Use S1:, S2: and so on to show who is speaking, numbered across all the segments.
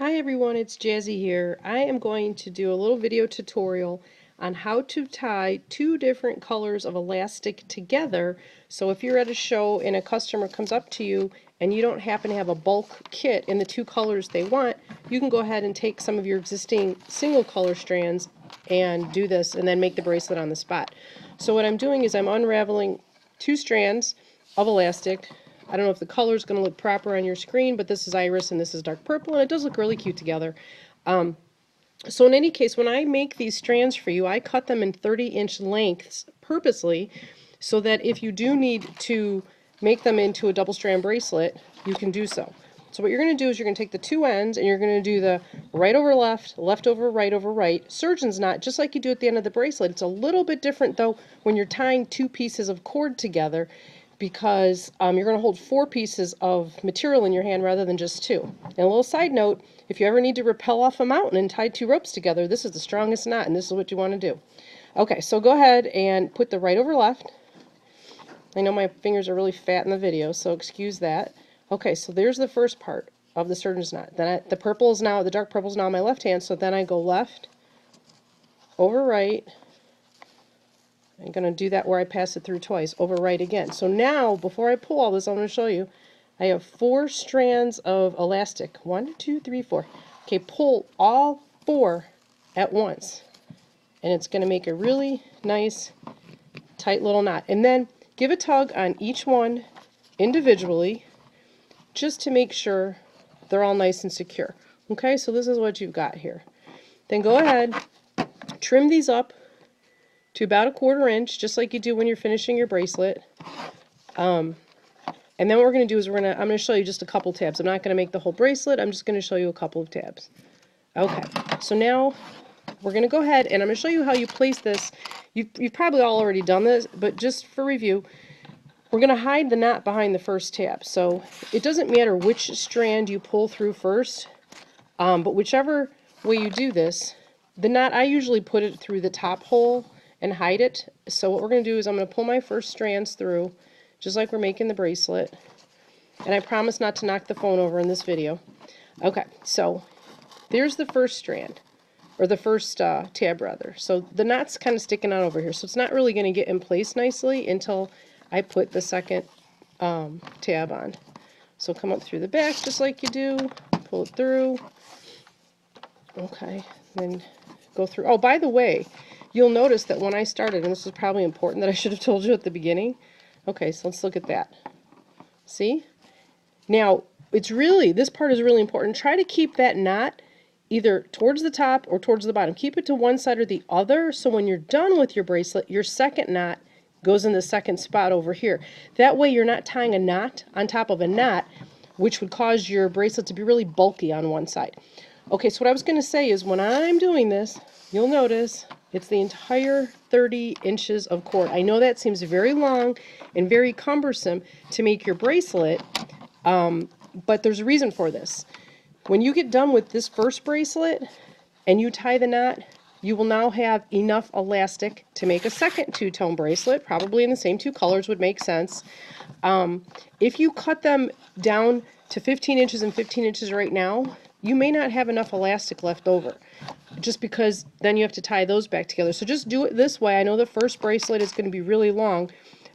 S1: Hi everyone, it's Jazzy here. I am going to do a little video tutorial on how to tie two different colors of elastic together. So if you're at a show and a customer comes up to you and you don't happen to have a bulk kit in the two colors they want, you can go ahead and take some of your existing single color strands and do this and then make the bracelet on the spot. So what I'm doing is I'm unraveling two strands of elastic. I don't know if the color is going to look proper on your screen, but this is iris and this is dark purple, and it does look really cute together. So in any case, when I make these strands for you, I cut them in 30-inch lengths purposely so that if you do need to make them into a double strand bracelet, you can do so. So what you're going to do is you're going to take the two ends and you're going to do the right over left, left over right, surgeon's knot, just like you do at the end of the bracelet. It's a little bit different though when you're tying two pieces of cord together, because you're going to hold 4 pieces of material in your hand rather than just 2. And a little side note, if you ever need to rappel off a mountain and tie 2 ropes together, this is the strongest knot, and this is what you want to do. Okay, so go ahead and put the right over left. I know my fingers are really fat in the video, so excuse that. Okay, so there's the first part of the surgeon's knot. Then the dark purple is now on my left hand, so then I go left, over right. I'm going to do that where I pass it through twice, over right again. So now, before I pull all this, I'm going to show you, I have 4 strands of elastic. 1, 2, 3, 4. Okay, pull all 4 at once. And it's going to make a really nice, tight little knot. And then give a tug on each one individually, just to make sure they're all nice and secure. Okay, so this is what you've got here. Then go ahead, trim these up to about 1/4 inch, just like you do when you're finishing your bracelet. And then what we're going to do is I'm going to show you just a couple tabs. I'm not going to make the whole bracelet. I'm just going to show you a couple of tabs. Okay, so now we're going to go ahead and I'm going to show you how you place this. You've probably all already done this, but just for review, we're going to hide the knot behind the first tab. So it doesn't matter which strand you pull through first, but whichever way you do this, the knot, I usually put it through the top hole and hide it. So what we're going to do is I'm going to pull my first strands through, just like we're making the bracelet. And I promise not to knock the phone over in this video. Okay, so there's the first strand, or the first tab rather. So the knot's kind of sticking out over here, so it's not really going to get in place nicely until I put the second tab on. So come up through the back just like you do, pull it through. Okay, then go through. Oh, by the way, you'll notice that when I started, and this is probably important that I should have told you at the beginning. Okay, so let's look at that. See? Now, this part is really important. Try to keep that knot either towards the top or towards the bottom. Keep it to one side or the other, so when you're done with your bracelet, your second knot goes in the second spot over here. That way you're not tying a knot on top of a knot, which would cause your bracelet to be really bulky on one side. Okay, so what I was going to say is when I'm doing this, you'll notice it's the entire 30 inches of cord. I know that seems very long and very cumbersome to make your bracelet, but there's a reason for this. When you get done with this first bracelet and you tie the knot, you will now have enough elastic to make a second two-tone bracelet, probably in the same 2 colors would make sense. If you cut them down to 15 inches and 15 inches right now, you may not have enough elastic left over, just because then you have to tie those back together. So just do it this way. I know the first bracelet is going to be really long,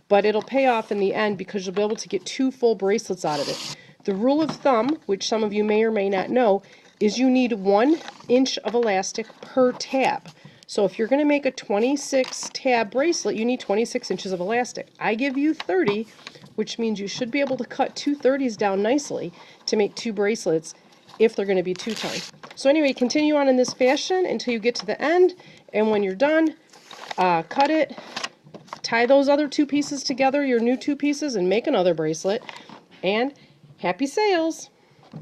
S1: but it'll pay off in the end because you'll be able to get 2 full bracelets out of it. The rule of thumb, which some of you may or may not know, is you need 1 inch of elastic per tab. So if you're going to make a 26 tab bracelet, you need 26 inches of elastic. I give you 30, which means you should be able to cut 2 30s down nicely to make 2 bracelets if they're going to be 2-tone. So anyway, continue on in this fashion until you get to the end, and when you're done, cut it, tie those other 2 pieces together, your new 2 pieces, and make another bracelet, and happy sales!